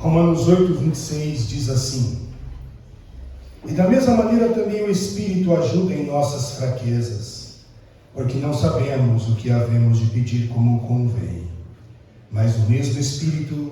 Romanos 8:26 diz assim: e da mesma maneira também o Espírito ajuda em nossas fraquezas, porque não sabemos o que havemos de pedir como convém, mas o mesmo Espírito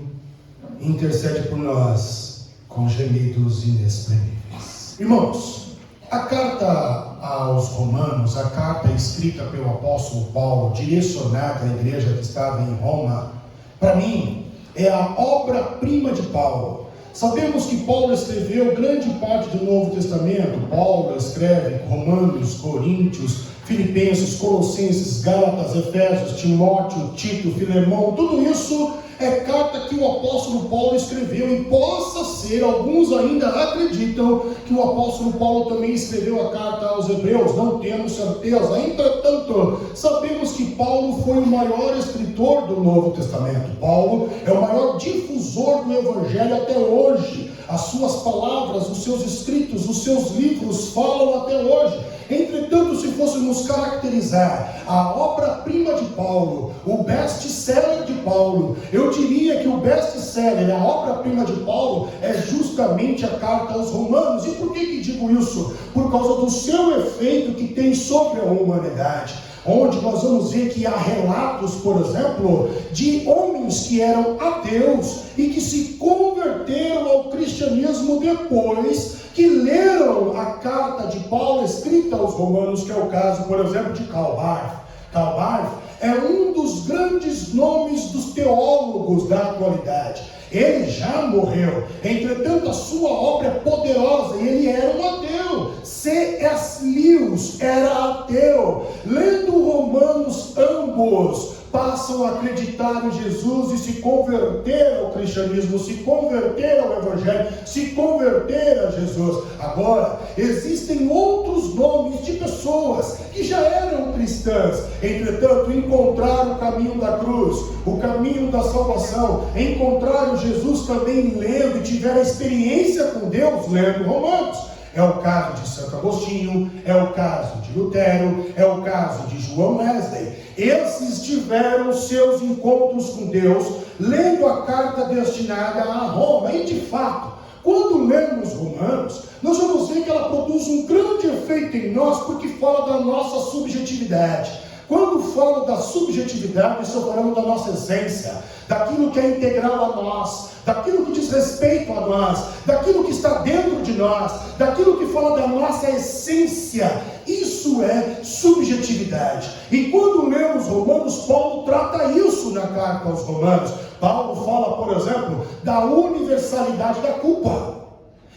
intercede por nós com gemidos inexprimíveis. Irmãos, a carta aos Romanos, a carta escrita pelo apóstolo Paulo, direcionada à igreja que estava em Roma, para mim, é a obra-prima de Paulo. Sabemos que Paulo escreveu grande parte do Novo Testamento. Paulo escreve Romanos, Coríntios, Filipenses, Colossenses, Gálatas, Efésios, Timóteo, Tito, Filemão. Tudo isso é carta que o apóstolo Paulo escreveu, e possa ser, alguns ainda acreditam que o apóstolo Paulo também escreveu a carta aos Hebreus. Não temos certeza. Entretanto, sabemos que Paulo foi o maior escritor do Novo Testamento. Paulo é o maior difusor do Evangelho até hoje. As suas palavras, os seus escritos, os seus livros falam até hoje. Entretanto, se fôssemos caracterizar a obra-prima de Paulo, o best-seller de Paulo, eu diria que o best-seller, a obra-prima de Paulo, é justamente a carta aos Romanos. E por que digo isso? Por causa do seu efeito que tem sobre a humanidade, onde nós vamos ver que há relatos, por exemplo, de homens que eram ateus e que se converteram ao cristianismo depois que leram a carta de Paulo escrita aos Romanos, que é o caso, por exemplo, de Karl Barth. Karl Barth é um dos grandes nomes dos teólogos da atualidade. Ele já morreu, entretanto a sua obra é poderosa, e ele era um ateu. C.S. Lewis era ateu. Lendo Romanos, ambos passam a acreditar em Jesus e se converter ao cristianismo, se converter ao Evangelho, se converter a Jesus. Agora, existem outros nomes de pessoas que já eram cristãs, entretanto encontraram o caminho da cruz, o caminho da salvação, encontraram Jesus também lendo e tiveram experiência com Deus lendo Romanos. É o caso de Santo Agostinho, é o caso de Lutero, é o caso de João Wesley. Esses tiveram seus encontros com Deus lendo a carta destinada a Roma. E de fato, quando lemos Romanos, nós vamos ver que ela produz um grande efeito em nós, porque fala da nossa subjetividade. Quando falo da subjetividade, estou falando da nossa essência, daquilo que é integral a nós, daquilo que diz respeito a nós, daquilo que está dentro de nós, daquilo que fala da nossa essência. Isso é subjetividade. E quando lemos Romanos, Paulo trata isso na carta aos Romanos. Paulo fala, por exemplo, da universalidade da culpa.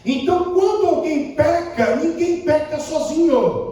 Então, quando alguém peca, ninguém peca sozinho.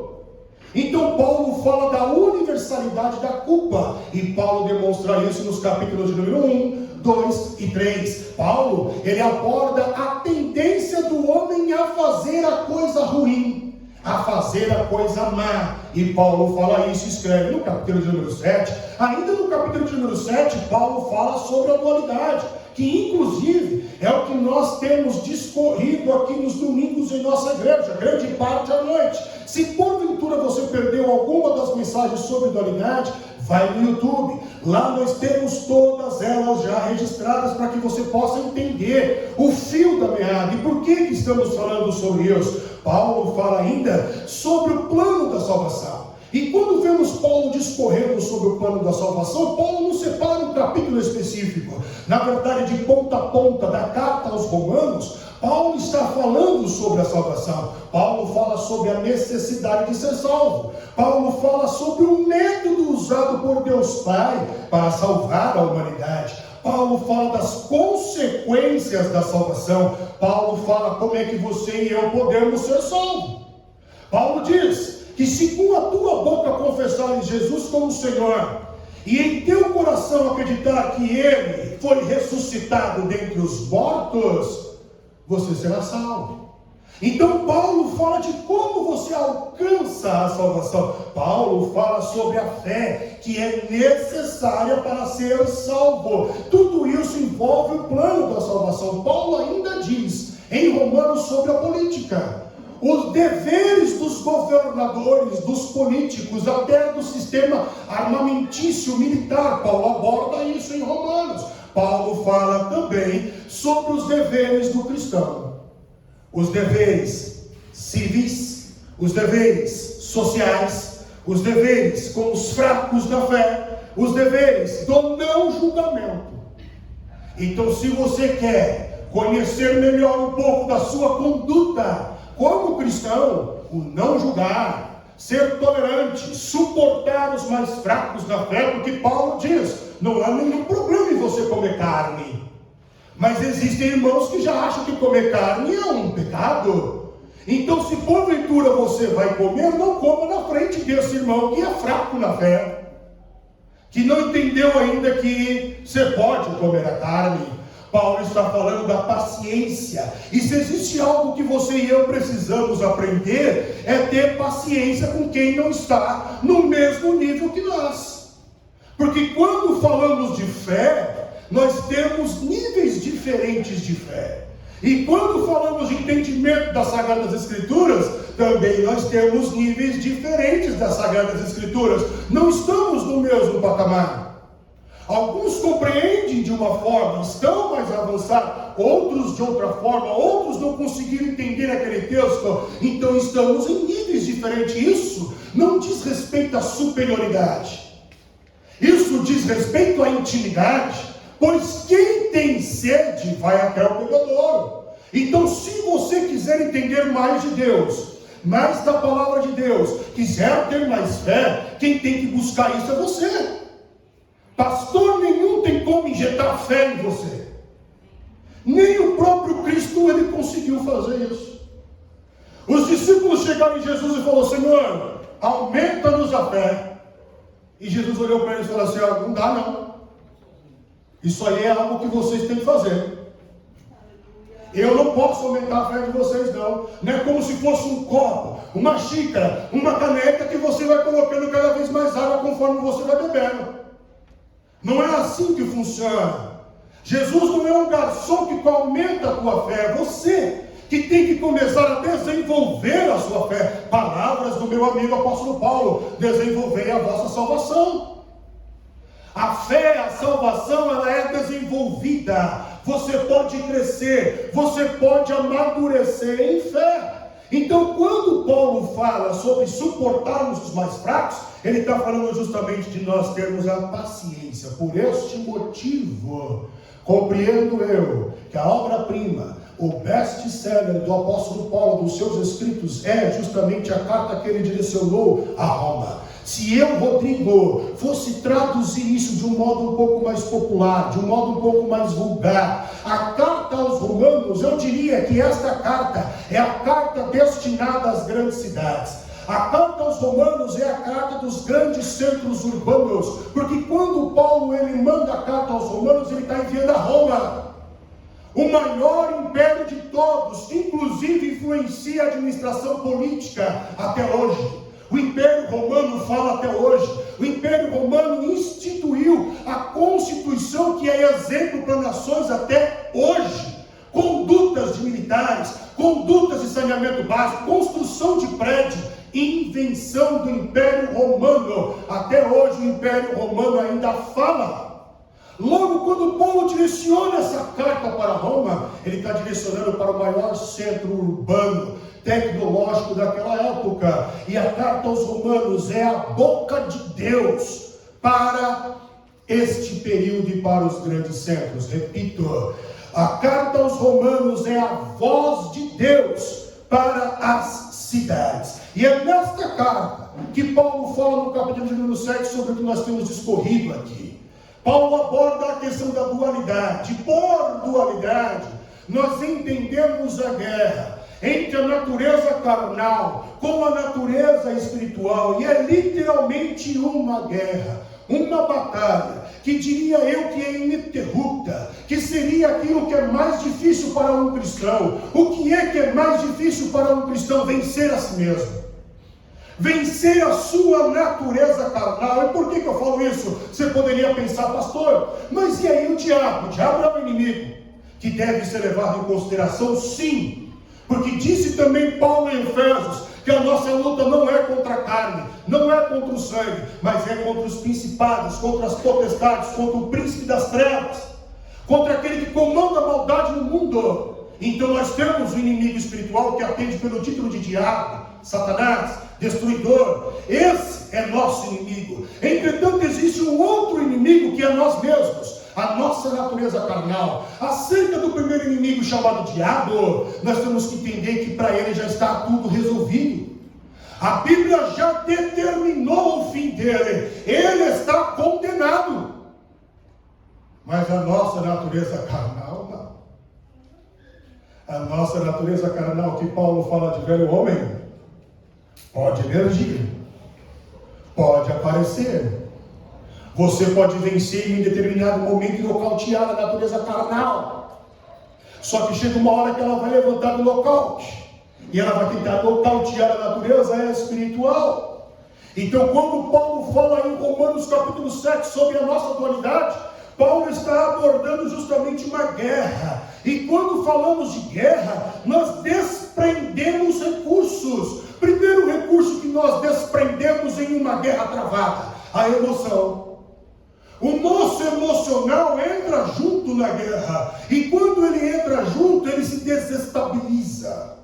Então Paulo fala da universalidade da culpa, e Paulo demonstra isso nos capítulos de número 1, 2 e 3. Paulo, ele aborda a tendência do homem a fazer a coisa ruim, a fazer a coisa má, e Paulo fala isso e escreve no capítulo de número 7. Ainda no capítulo de número 7, Paulo fala sobre a dualidade, que inclusive é o que nós temos discorrido aqui nos domingos em nossa igreja, grande parte à noite. Se porventura você perdeu alguma das mensagens sobre dualidade, vai no YouTube. Lá nós temos todas elas já registradas para que você possa entender o fio da meada. E por que estamos falando sobre isso? Paulo fala ainda sobre o plano da salvação. E quando vemos Paulo discorrendo sobre o plano da salvação, Paulo não separa um capítulo específico. Na verdade, de ponta a ponta da carta aos Romanos, Paulo está falando sobre a salvação. Paulo fala sobre a necessidade de ser salvo. Paulo fala sobre o método usado por Deus Pai para salvar a humanidade. Paulo fala das consequências da salvação. Paulo fala como é que você e eu podemos ser salvos. Paulo diz que se com a tua boca confessares Jesus como Senhor, e em teu coração acreditar que Ele foi ressuscitado dentre os mortos, você será salvo. Então Paulo fala de como você alcança a salvação. Paulo fala sobre a fé que é necessária para ser salvo. Tudo isso envolve o plano da salvação. Paulo ainda diz em Romanos sobre a política, os deveres dos governadores, dos políticos, até do sistema armamentício militar. Paulo aborda isso em Romanos. Paulo fala também sobre os deveres do cristão. Os deveres civis, os deveres sociais, os deveres com os fracos da fé, os deveres do não julgamento. Então, se você quer conhecer melhor um pouco da sua conduta como cristão, o não julgar, ser tolerante, suportar os mais fracos da fé, porque Paulo diz, não há nenhum problema em você comer carne. Mas existem irmãos que já acham que comer carne é um pecado. Então, se porventura você vai comer, não coma na frente desse irmão que é fraco na fé, que não entendeu ainda que você pode comer a carne. Paulo está falando da paciência. E se existe algo que você e eu precisamos aprender, é ter paciência com quem não está no mesmo nível que nós. Porque quando falamos de fé, nós temos níveis diferentes de fé. E quando falamos de entendimento das Sagradas Escrituras, também nós temos níveis diferentes das Sagradas Escrituras. Não estamos no mesmo patamar. Alguns compreendem de uma forma, estão mais avançados, outros de outra forma, outros não conseguiram entender aquele texto. Então estamos em níveis diferentes. Isso não diz respeito à superioridade. Isso diz respeito à intimidade. Pois quem tem sede vai até o bebedouro. Então, se você quiser entender mais de Deus, mais da palavra de Deus, quiser ter mais fé, quem tem que buscar isso é você. Pastor nenhum tem como injetar fé em você. Nem o próprio Cristo ele conseguiu fazer isso. Os discípulos chegaram em Jesus e falaram: Senhor, aumenta-nos a fé. E Jesus olhou para eles e falou assim: não dá não. Isso aí é algo que vocês têm que fazer. Eu não posso aumentar a fé de vocês não. Não é como se fosse um copo, uma xícara, uma caneca que você vai colocando cada vez mais água conforme você vai bebendo. Não é assim que funciona. Jesus não é um garçom que aumenta a tua fé. É você que tem que começar a desenvolver a sua fé. Palavras do meu amigo apóstolo Paulo: desenvolvei a vossa salvação. A fé, a salvação, ela é desenvolvida. Você pode crescer, você pode amadurecer em fé. Então, quando Paulo fala sobre suportarmos os mais fracos, ele está falando justamente de nós termos a paciência. Por este motivo, compreendo eu que a obra-prima, o best-seller do apóstolo Paulo, dos seus escritos, é justamente a carta que ele direcionou a Roma. Se eu, Rodrigo, fosse traduzir isso de um modo um pouco mais popular, de um modo um pouco mais vulgar, a carta aos Romanos, eu diria que esta carta é a carta destinada às grandes cidades. A carta aos Romanos é a carta dos grandes centros urbanos, porque quando Paulo ele manda a carta aos Romanos, ele está enviando a Roma, o maior império de todos, que inclusive influencia a administração política até hoje. O Império Romano fala até hoje. O Império Romano instituiu a Constituição, que é exemplo para nações até hoje. Condutas de militares, condutas de saneamento básico, construção de prédio, invenção do Império Romano. Até hoje o Império Romano ainda fala. Logo, quando Paulo direciona essa carta para Roma, ele está direcionando para o maior centro urbano, tecnológico daquela época. E a carta aos Romanos é a boca de Deus para este período e para os grandes centros. Repito, a carta aos Romanos é a voz de Deus para as cidades. E é nesta carta que Paulo fala no capítulo número 7 sobre o que nós temos discorrido aqui. Paulo aborda a questão da dualidade. Por dualidade, nós entendemos a guerra entre a natureza carnal com a natureza espiritual, e é literalmente uma guerra, uma batalha, que diria eu que é ininterrupta, que seria aquilo que é mais difícil para um cristão. O que é mais difícil para um cristão? Vencer a si mesmo, vencer a sua natureza carnal. E por que eu falo isso? Você poderia pensar: pastor, mas e aí o diabo? O diabo é o inimigo que deve ser levado em consideração, sim. Porque disse também Paulo em Efésios que a nossa luta não é contra a carne, não é contra o sangue, mas é contra os principados, contra as potestades, contra o príncipe das trevas. contra aquele que comanda a maldade no mundo. Então nós temos o inimigo espiritual que atende pelo título de diabo, Satanás, destruidor. Esse é nosso inimigo. Entretanto, existe um outro inimigo que é nós mesmos, a nossa natureza carnal. Acerca do primeiro inimigo chamado diabo, nós temos que entender que para ele já está tudo resolvido. A Bíblia já determinou o fim dele. Ele está condenado. Mas a nossa natureza carnal, não. A nossa natureza carnal, que Paulo fala de velho homem, pode emergir, pode aparecer. Você pode vencer em um determinado momento e nocautear a natureza carnal. Só que chega uma hora que ela vai levantar do nocaute. E ela vai tentar nocautear a natureza espiritual. Então, quando Paulo fala em Romanos capítulo 7 sobre a nossa dualidade, Paulo está abordando justamente uma guerra. E quando falamos de guerra, nós desprendemos recursos. Primeiro recurso que nós desprendemos em uma guerra travada: a emoção. O nosso emocional entra junto na guerra. E quando ele entra junto, ele se desestabiliza.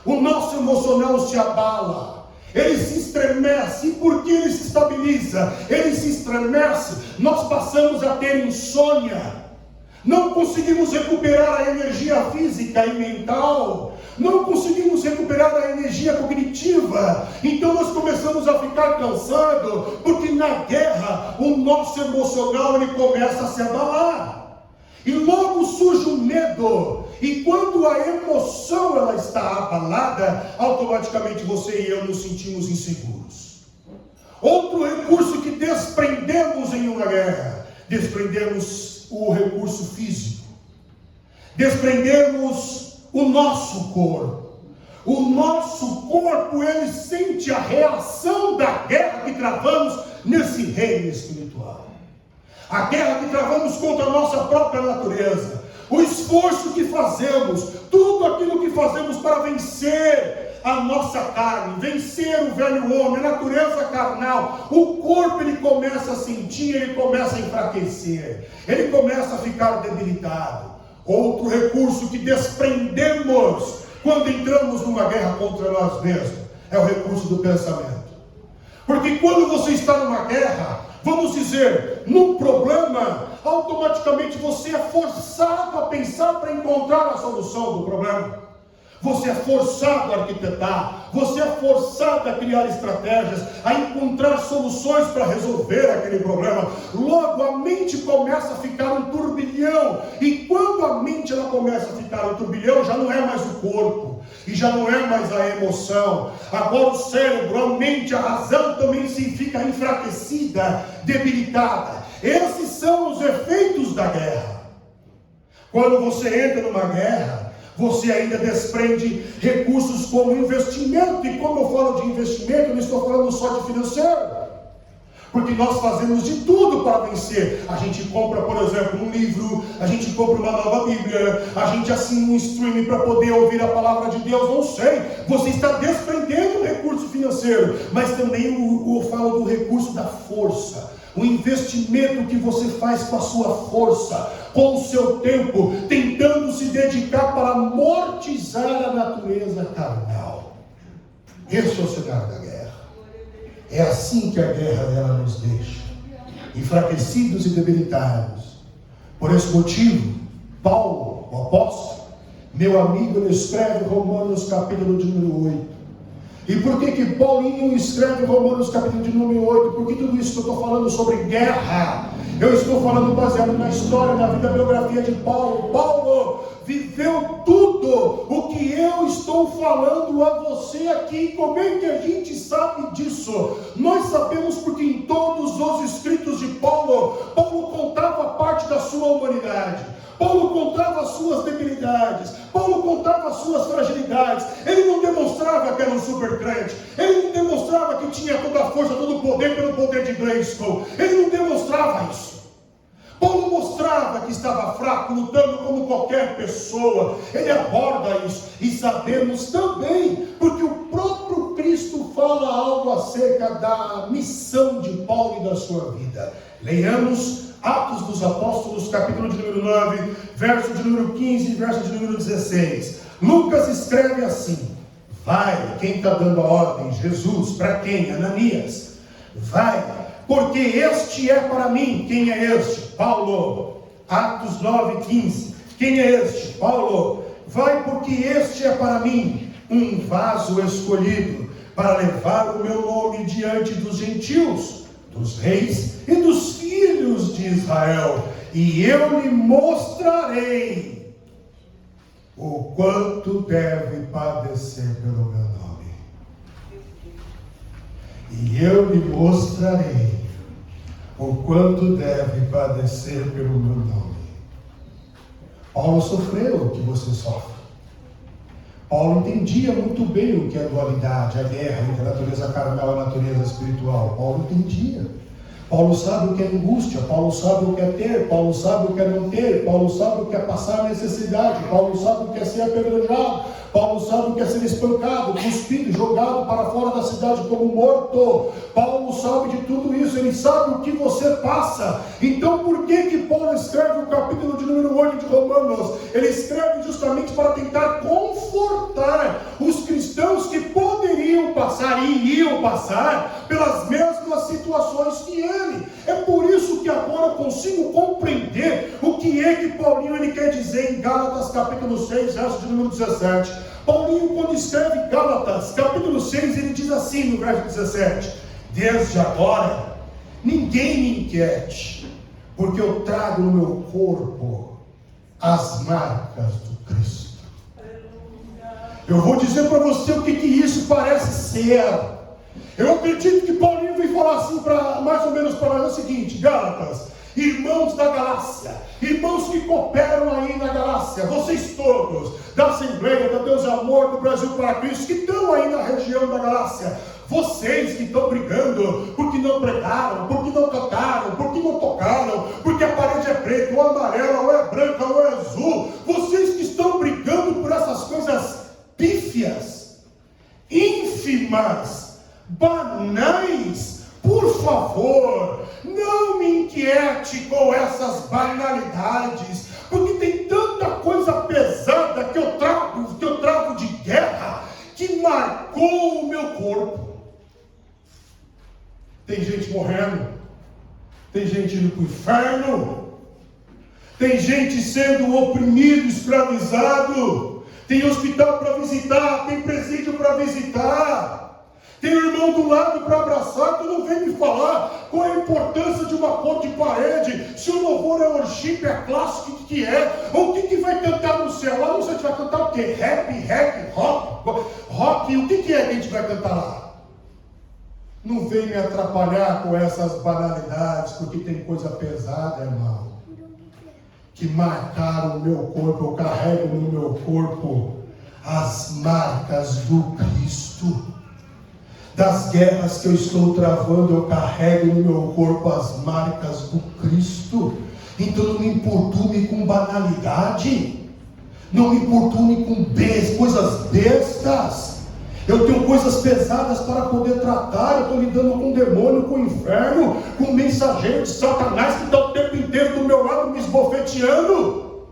O nosso emocional se abala, ele se estremece. E por que ele se estabiliza? Ele se estremece. Nós passamos a ter insônia, não conseguimos recuperar a energia física e mental, não conseguimos recuperar a energia cognitiva. Então nós começamos a ficar cansados, porque na guerra o nosso emocional ele começa a se abalar. E logo surge o medo. E quando a emoção ela está abalada, automaticamente você e eu nos sentimos inseguros. Outro recurso que desprendemos em uma guerra: desprendemos o recurso físico. Desprendemos o nosso corpo. O nosso corpo, ele sente a reação da guerra que travamos nesse reino espiritual. A guerra que travamos contra a nossa própria natureza. O esforço que fazemos, tudo aquilo que fazemos para vencer a nossa carne, vencer o velho homem, a natureza carnal, o corpo ele começa a sentir, ele começa a enfraquecer, ele começa a ficar debilitado. Outro recurso que desprendemos quando entramos numa guerra contra nós mesmos é o recurso do pensamento. Porque quando você está numa guerra, vamos dizer, num problema, automaticamente você é forçado a pensar para encontrar a solução do problema. Você é forçado a arquitetar, você é forçado a criar estratégias, a encontrar soluções para resolver aquele problema. Logo a mente começa a ficar um turbilhão, e quando a mente ela começa a ficar um turbilhão, já não é mais o corpo, e já não é mais a emoção. Agora o cérebro, a mente, a razão também se fica enfraquecida, debilitada. Esses são os efeitos da guerra. Quando você entra numa guerra, você ainda desprende recursos como investimento. E quando eu falo de investimento, eu não estou falando só de financeiro, porque nós fazemos de tudo para vencer. A gente compra, por exemplo, um livro, a gente compra uma nova Bíblia, a gente assina um streaming para poder ouvir a palavra de Deus. Não sei, você está desprendendo o recurso financeiro, mas também eu falo do recurso da força. O investimento que você faz com a sua força, com o seu tempo, tentando se dedicar para amortizar a natureza carnal. Esse é o cenário da guerra. É assim que a guerra ela nos deixa, enfraquecidos e debilitados. Por esse motivo, Paulo, o apóstolo, meu amigo, ele escreve Romanos capítulo de número 8. E por que Paulinho escreve Romanos capítulo de número 8? Porque tudo isso que eu estou falando sobre guerra, eu estou falando baseado na história, na vida, biografia de Paulo. Paulo viveu tudo o que eu estou falando a você aqui. Como é que a gente sabe disso? Nós sabemos porque em todos os escritos de Paulo, Paulo contava parte da sua humanidade. Paulo contava as suas debilidades, Paulo contava as suas fragilidades. Ele não demonstrava que era um super crente, ele não demonstrava que tinha toda a força, todo o poder pelo poder de Grayskull. Ele não demonstrava isso. Paulo mostrava que estava fraco, lutando como qualquer pessoa. Ele aborda isso, e sabemos também, porque o próprio Cristo fala algo acerca da missão de Paulo e da sua vida. Leiamos Atos dos Apóstolos, capítulo de número 9, verso de número 15 e verso de número 16. Lucas escreve assim: vai, quem está dando a ordem? Jesus. Para quem? Ananias. Vai, porque este é para mim. Quem é este? Paulo. Atos 9, 15. Quem é este? Paulo. Vai, porque este é para mim um vaso escolhido para levar o meu nome diante dos gentios, dos reis e dos filhos de Israel, e eu lhe mostrarei o quanto deve padecer pelo meu nome. E eu lhe mostrarei o quanto deve padecer pelo meu nome. Paulo sofreu o que você sofre. Paulo entendia muito bem o que é a dualidade, a guerra entre a natureza carnal e a natureza espiritual. Paulo entendia. Paulo sabe o que é angústia, Paulo sabe o que é ter, Paulo sabe o que é não ter, Paulo sabe o que é passar necessidade, Paulo sabe o que é ser apedrejado, Paulo sabe o que é ser espancado, cuspido, jogado para fora da cidade como morto. Paulo sabe de tudo isso, ele sabe o que você passa. Então por que Paulo escreve o capítulo de número 8 de Romanos? Ele escreve justamente para tentar confortar os cristãos que poderiam passar e iriam passar pelas mesmas situações que ele. É por isso que agora eu consigo compreender o que é que Paulinho ele quer dizer em Gálatas capítulo 6, verso de número 17. Paulinho, quando escreve Gálatas capítulo 6, ele diz assim no verso 17: desde agora ninguém me inquiete, porque eu trago no meu corpo as marcas do Cristo. Eu vou dizer para você o que isso parece ser. Eu acredito que Paulinho veio falar assim, mais ou menos para nós, é o seguinte: Gálatas, irmãos da Galácia, irmãos que cooperam aí na Galácia, vocês todos, da Assembleia, da Deus e Amor, do Brasil para Cristo, que estão aí na região da Galácia, vocês que estão brigando, porque não pregaram, porque não cantaram, porque não tocaram, porque a parede é preta, ou amarela, ou é branca, ou é azul, vocês que estão brigando por essas coisas pífias, ínfimas, banais, por favor, não me inquiete com essas banalidades, porque tem tanta coisa pesada que eu trago de guerra, que marcou o meu corpo. Tem gente morrendo, tem gente indo para o inferno, tem gente sendo oprimido, escravizado, tem hospital para visitar, tem presídio para visitar, tem o irmão do lado para abraçar. Tu não vem me falar qual é a importância de uma cor de parede, se o louvor é worship, é clássico, o que é, ou o que vai cantar no céu. Lá no céu a gente vai cantar o quê? Rap, rock, o que é que a gente vai cantar lá? Não vem me atrapalhar com essas banalidades, porque tem coisa pesada, irmão, que marcaram o meu corpo. Eu carrego no meu corpo as marcas do Cristo. Das guerras que eu estou travando, eu carrego no meu corpo as marcas do Cristo. Então não me importune com banalidade, não me importune com coisas bestas. Eu tenho coisas pesadas para poder tratar. Eu estou lidando com o demônio, com o inferno, com o mensageiro de Satanás que está o tempo inteiro do meu lado me esbofeteando.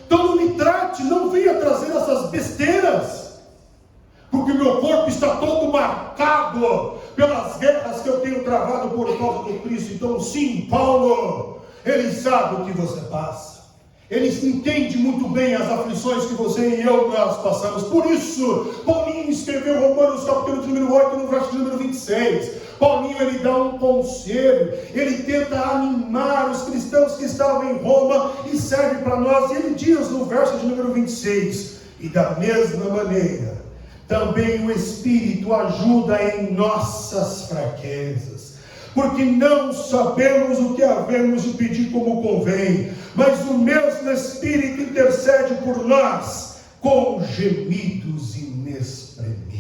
Então não me trate, não venha trazer essas besteiras, porque o meu corpo está todo marcado pelas guerras que eu tenho travado por causa do Cristo. Então sim, Paulo, ele sabe o que você passa, ele entende muito bem as aflições que você e eu nós passamos. Por isso, Paulinho escreveu Romanos capítulo de número 8, no verso de número 26. Paulinho, ele dá um conselho, ele tenta animar os cristãos que estavam em Roma e serve para nós. E ele diz no verso de número 26: e da mesma maneira também o Espírito ajuda em nossas fraquezas, porque não sabemos o que havemos de pedir como convém, mas o mesmo Espírito intercede por nós com gemidos inexprimíveis.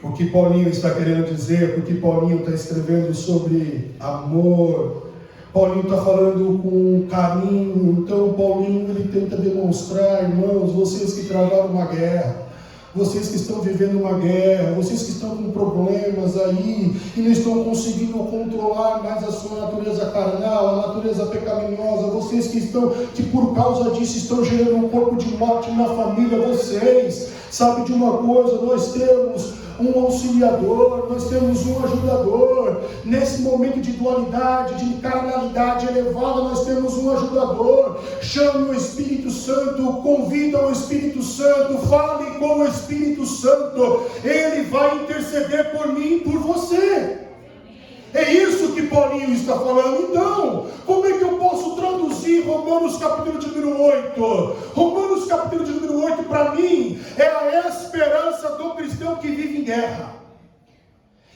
O que Paulinho está querendo dizer, porque Paulinho está escrevendo sobre amor, Paulinho está falando com carinho. Então Paulinho ele tenta demonstrar, irmãos, vocês que travaram uma guerra, vocês que estão vivendo uma guerra, vocês que estão com problemas aí, e não estão conseguindo controlar mais a sua natureza carnal, a natureza pecaminosa, vocês que por causa disso estão gerando um corpo de morte na família, vocês, sabe de uma coisa, nós temos um auxiliador, nós temos um ajudador, nesse momento de dualidade, de carnalidade elevada, nós temos um ajudador. Chame o Espírito Santo, convida o Espírito Santo, fale com o Espírito Santo, ele vai interceder por mim e por você. É isso que Paulinho está falando. Então, como é que eu posso traduzir Romanos capítulo de número 8? Romanos capítulo de número 8 para mim é a esperança do cristão que vive em guerra.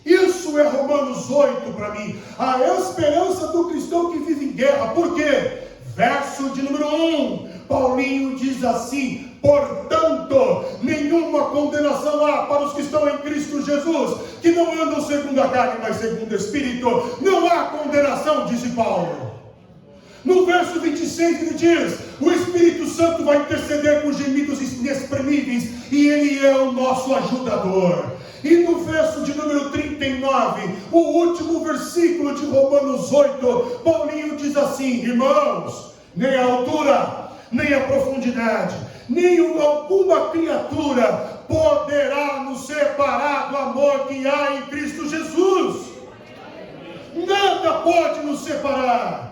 Isso é Romanos 8 para mim, a esperança do cristão que vive em guerra. Por quê? Verso de número 1, Paulinho diz assim: portanto, nenhuma condenação há para os que estão em Cristo Jesus, que não andam segundo a carne, mas segundo o Espírito. Não há condenação, disse Paulo. No verso 26 ele diz: o Espírito Santo vai interceder com gemidos inexprimíveis, e ele é o nosso ajudador. E no verso de número 39, o último versículo de Romanos 8, Paulinho diz assim: irmãos, nem a altura, nem a profundidade, nem alguma criatura poderá nos separar do amor que há em Cristo Jesus. Nada pode nos separar.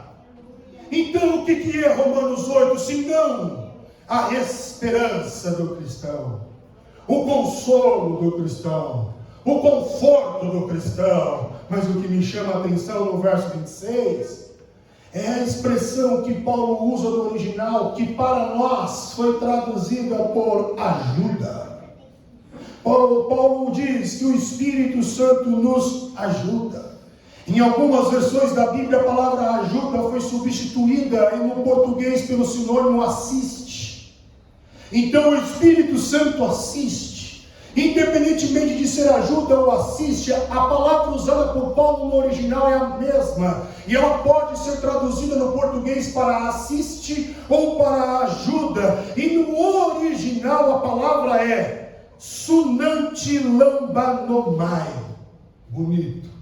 Então o que é Romanos 8, senão a esperança do cristão, o consolo do cristão, o conforto do cristão? Mas o que me chama a atenção no verso 26 é a expressão que Paulo usa no original, que para nós foi traduzida por ajuda. Paulo diz que o Espírito Santo nos ajuda. Em algumas versões da Bíblia, a palavra ajuda foi substituída no português pelo sinônimo assiste. Então o Espírito Santo assiste. Independentemente de ser ajuda ou assiste, a palavra usada por Paulo no original é a mesma. E ela pode ser traduzida no português para assiste ou para ajuda. E no original a palavra é sunantilambanomai. Bonito.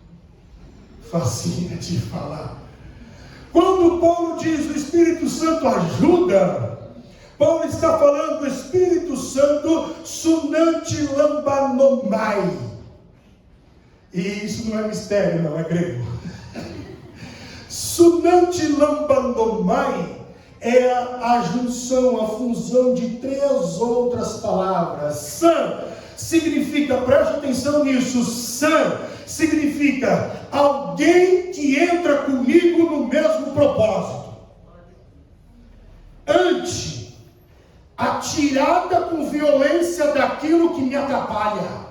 Fascina de falar. Quando Paulo diz o Espírito Santo ajuda, Paulo está falando do Espírito Santo sunantilambanomai. E isso não é mistério, não, é grego. Sunantilambanomai é a junção, a fusão de três outras palavras. San significa, preste atenção nisso, san significa alguém que entra comigo no mesmo propósito. Ante, a tirada com violência daquilo que me atrapalha.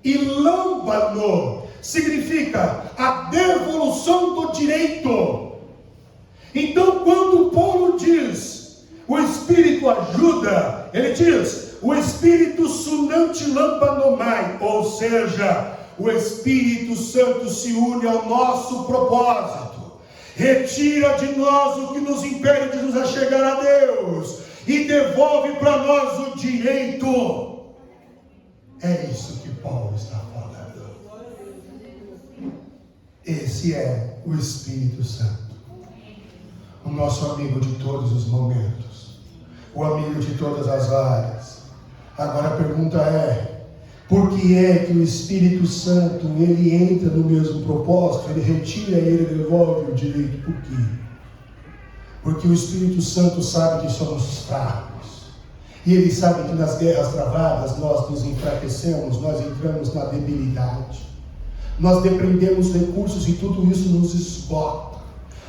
E lambano significa a devolução do direito. Então, quando Paulo diz o Espírito ajuda, ele diz o Espírito sunantilambanomai, ou seja, o Espírito Santo se une ao nosso propósito, retira de nós o que nos impede de nos achegar a Deus e devolve para nós o direito. É isso que Paulo está falando. Esse é o Espírito Santo, o nosso amigo de todos os momentos, o amigo de todas as áreas. Agora a pergunta é: por que é que o Espírito Santo, ele entra no mesmo propósito, ele retira e ele devolve o direito? Por quê? Porque o Espírito Santo sabe que somos fracos. E ele sabe que nas guerras travadas nós nos enfraquecemos, nós entramos na debilidade. Nós dependemos de recursos e tudo isso nos esgota.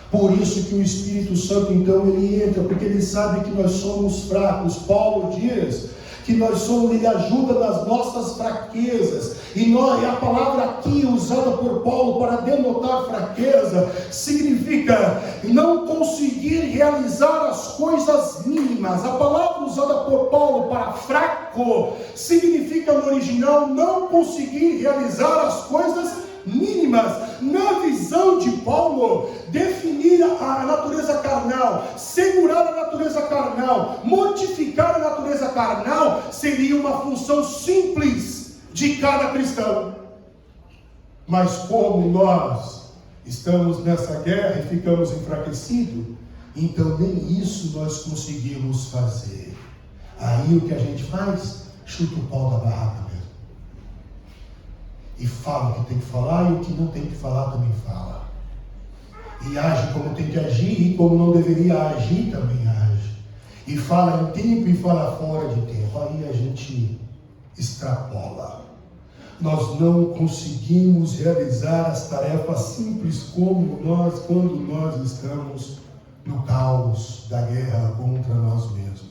Por isso que o Espírito Santo, então, ele entra, porque ele sabe que nós somos fracos. Paulo diz que ele ajuda nas nossas fraquezas, e a palavra aqui usada por Paulo para denotar fraqueza, significa não conseguir realizar as coisas mínimas. A palavra usada por Paulo para fraco, significa no original não conseguir realizar as coisas mínimas. Na visão de Paulo, definir a natureza carnal, segurar a natureza carnal, mortificar a natureza natureza carnal seria uma função simples de cada cristão. Mas como nós estamos nessa guerra e ficamos enfraquecidos, então nem isso nós conseguimos fazer. Aí o que a gente faz? Chuta o pau da barraca mesmo. E fala o que tem que falar, e o que não tem que falar também fala. E age como tem que agir, e como não deveria agir também age. E fala em tempo e fala fora de tempo. Aí a gente extrapola. Nós não conseguimos realizar as tarefas simples quando nós estamos no caos da guerra contra nós mesmos.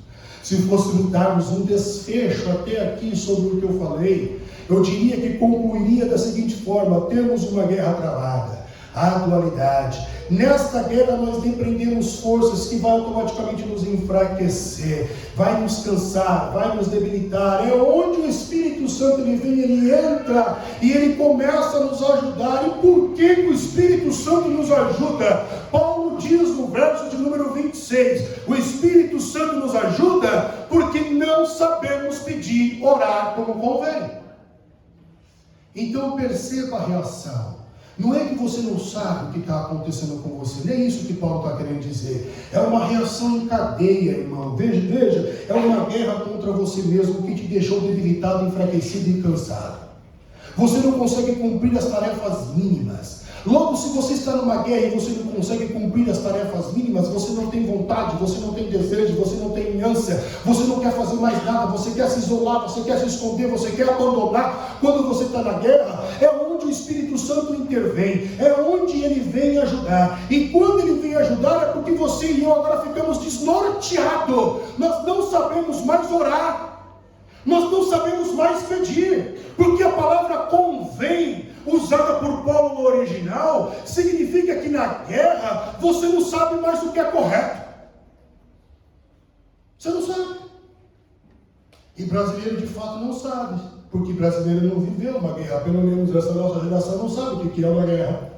Se fôssemos darmos um desfecho até aqui sobre o que eu falei, eu diria que concluiria da seguinte forma: temos uma guerra travada, a dualidade. Nesta guerra nós empreendemos forças que vai automaticamente nos enfraquecer, vai nos cansar, vai nos debilitar. É onde o Espírito Santo ele vem, ele entra e ele começa a nos ajudar. E por que o Espírito Santo nos ajuda? Paulo diz no verso de número 26, o Espírito Santo nos ajuda porque não sabemos pedir, orar como convém. Então perceba a reação. Não é que você não sabe o que está acontecendo com você, nem isso que Paulo está querendo dizer. É uma reação em cadeia, irmão. Veja, é uma guerra contra você mesmo que te deixou debilitado, enfraquecido e cansado. Você não consegue cumprir as tarefas mínimas. Logo, se você está numa guerra e você não consegue cumprir as tarefas mínimas, você não tem vontade, você não tem desejo, você não tem ânsia, você não quer fazer mais nada, você quer se isolar, você quer se esconder, você quer abandonar. Quando você está na guerra, é onde o Espírito Santo intervém, é onde ele vem ajudar. E quando ele vem ajudar, é porque você e eu agora ficamos desnorteados. Nós não sabemos mais orar, nós não sabemos mais pedir, porque a palavra convém, usada por Paulo no original, significa que na guerra você não sabe mais o que é correto. Você não sabe. E brasileiro de fato não sabe, porque brasileiro não viveu uma guerra. Pelo menos essa nossa geração não sabe o que é uma guerra.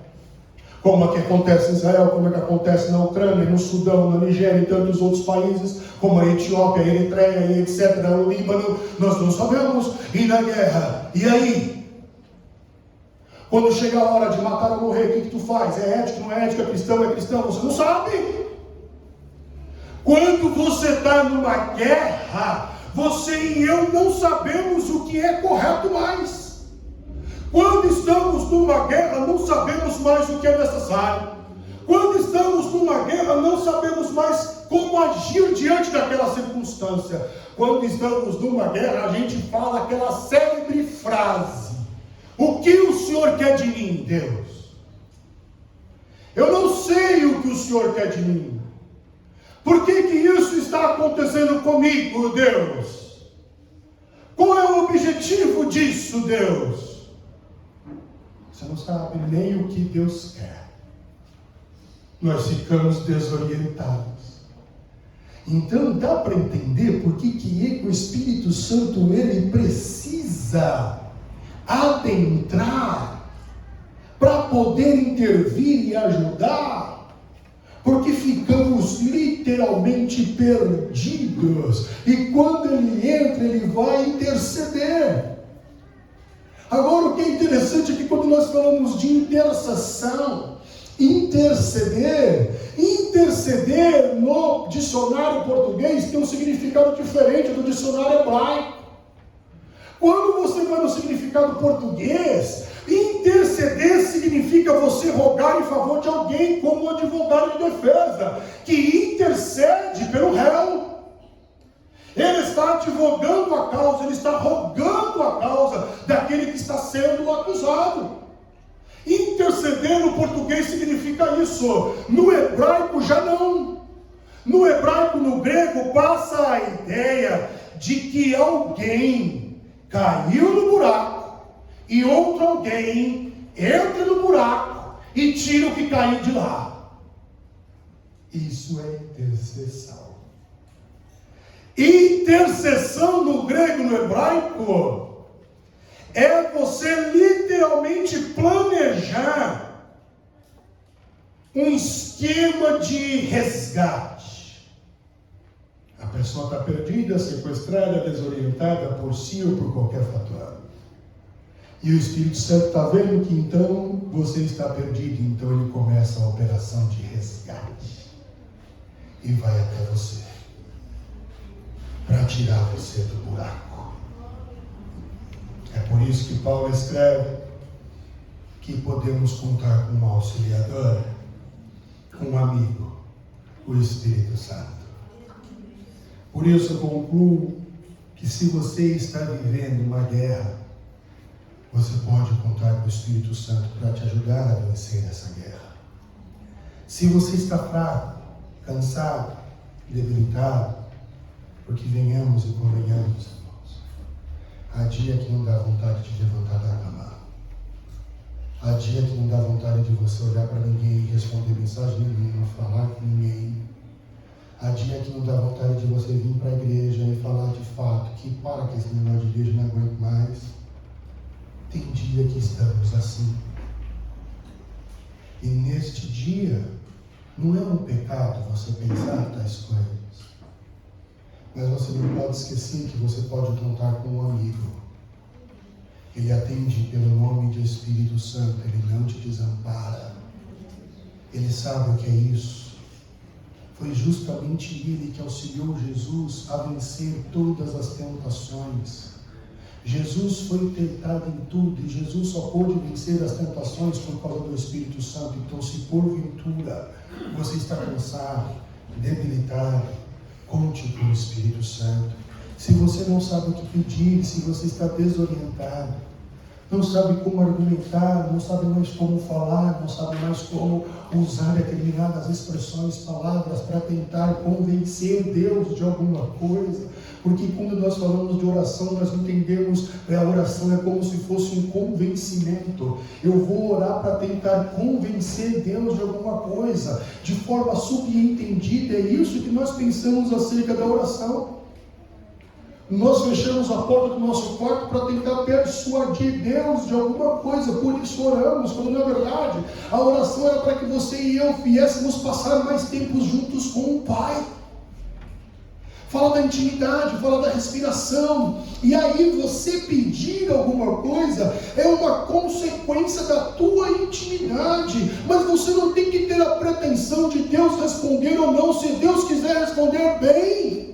Como é que acontece em Israel, como é que acontece na Ucrânia, no Sudão, na Nigéria e tantos outros países, como a Etiópia, a Eritreia, etc., o Líbano, nós não sabemos. E na guerra, e aí? Quando chega a hora de matar ou morrer, o que tu faz? É ético, não é ético, é cristão, você não sabe. Quando você está numa guerra, você e eu não sabemos o que é correto mais. Quando estamos numa guerra, não sabemos mais o que é necessário. Quando estamos numa guerra, não sabemos mais como agir diante daquela circunstância. Quando estamos numa guerra, a gente fala aquela célebre frase: o que o Senhor quer de mim, Deus? Eu não sei o que o Senhor quer de mim. Por que isso está acontecendo comigo, Deus? Qual é o objetivo disso, Deus? Você não sabe nem o que Deus quer. Nós ficamos desorientados. Então dá para entender por que o Espírito Santo ele precisa adentrar para poder intervir e ajudar. Porque ficamos literalmente perdidos. E quando ele entra, ele vai interceder. Agora, o que é interessante é que quando nós falamos de intercessão, interceder no dicionário português tem um significado diferente do dicionário hebraico. Quando você vai no significado português, interceder significa você rogar em favor de alguém, como um advogado de defesa, que intercede pelo réu. Ele está advogando a causa, ele está rogando a causa daquele que está sendo acusado. Interceder no português significa isso. No hebraico já não. No hebraico, no grego, passa a ideia de que alguém caiu no buraco e outro alguém entra no buraco e tira o que caiu de lá. Isso é intercessão. Intercessão no grego e no hebraico é você literalmente planejar um esquema de resgate. A pessoa está perdida, sequestrada, desorientada por si ou por qualquer fator. E o Espírito Santo está vendo que então você está perdido, então ele começa a operação de resgate. E vai até você, para tirar você do buraco. É por isso que Paulo escreve que podemos contar com um auxiliador, com um amigo, o Espírito Santo. Por isso eu concluo que se você está vivendo uma guerra, você pode contar com o Espírito Santo para te ajudar a vencer essa guerra. Se você está fraco, cansado, debilitado, porque venhamos e convenhamos, irmãos, há dia que não dá vontade de levantar da cama. Há dia que não dá vontade de você olhar para ninguém, responder mensagem nenhuma, falar com ninguém. Há dia que não dá vontade de você vir para a igreja e falar de fato que para que esse negócio de igreja não aguento mais. Tem dia que estamos assim. E neste dia, não é um pecado você pensar tais coisas. Mas você não pode esquecer que você pode contar com um amigo. Ele atende pelo nome de Espírito Santo, ele não te desampara. Ele sabe o que é isso. Foi justamente ele que auxiliou Jesus a vencer todas as tentações. Jesus foi tentado em tudo e Jesus só pôde vencer as tentações por causa do Espírito Santo. Então, se porventura você está cansado, debilitado, conte com o Espírito Santo. Se você não sabe o que pedir, se você está desorientado, não sabe como argumentar, não sabe mais como falar, não sabe mais como usar determinadas expressões, palavras para tentar convencer Deus de alguma coisa, porque quando nós falamos de oração, nós entendemos que a oração é como se fosse um convencimento. Eu vou orar para tentar convencer Deus de alguma coisa, de forma subentendida. É isso que nós pensamos acerca da oração. Nós fechamos a porta do nosso quarto para tentar persuadir Deus de alguma coisa, por isso oramos, quando na verdade a oração era para que você e eu viéssemos passar mais tempos juntos com o Pai. Fala da intimidade, fala da respiração, e aí você pedir alguma coisa é uma consequência da tua intimidade, mas você não tem que ter a pretensão de Deus responder ou não, se Deus quiser responder bem.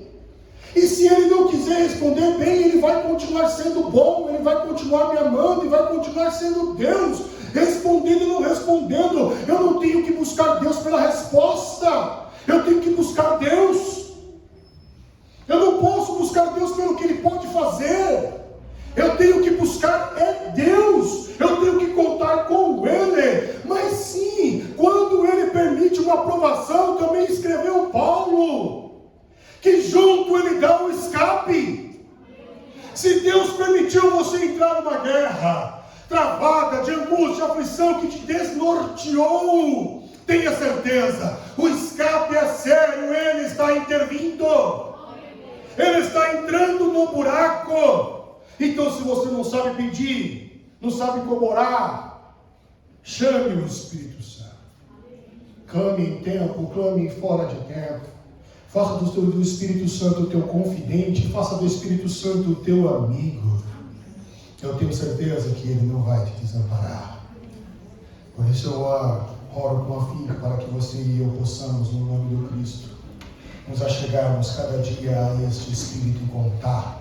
E se Ele não quiser responder bem, Ele vai continuar sendo bom, Ele vai continuar me amando e vai continuar sendo Deus, respondendo e não respondendo. Eu não tenho que buscar Deus pela resposta, eu tenho que buscar Deus. Eu não posso buscar Deus pelo que Ele pode fazer, eu tenho que buscar Deus, eu tenho que contar com Ele. Mas sim, quando Ele permite uma aprovação, também escreveu Paulo, que junto Ele dá um escape. Se Deus permitiu você entrar numa guerra travada, de angústia, aflição, que te desnorteou, tenha certeza, o escape é sério, Ele está intervindo, Ele está entrando no buraco. Então, se você não sabe pedir, não sabe como orar, chame o Espírito Santo. Clame em tempo, clame fora de tempo. Faça do Espírito Santo o teu confidente, faça do Espírito Santo o teu amigo. Eu tenho certeza que Ele não vai te desamparar. Por isso eu oro com afinco para que você e eu possamos, no nome do Cristo, nos achegarmos cada dia a este Espírito e contar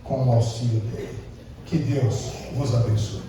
com o auxílio dEle. Que Deus vos abençoe.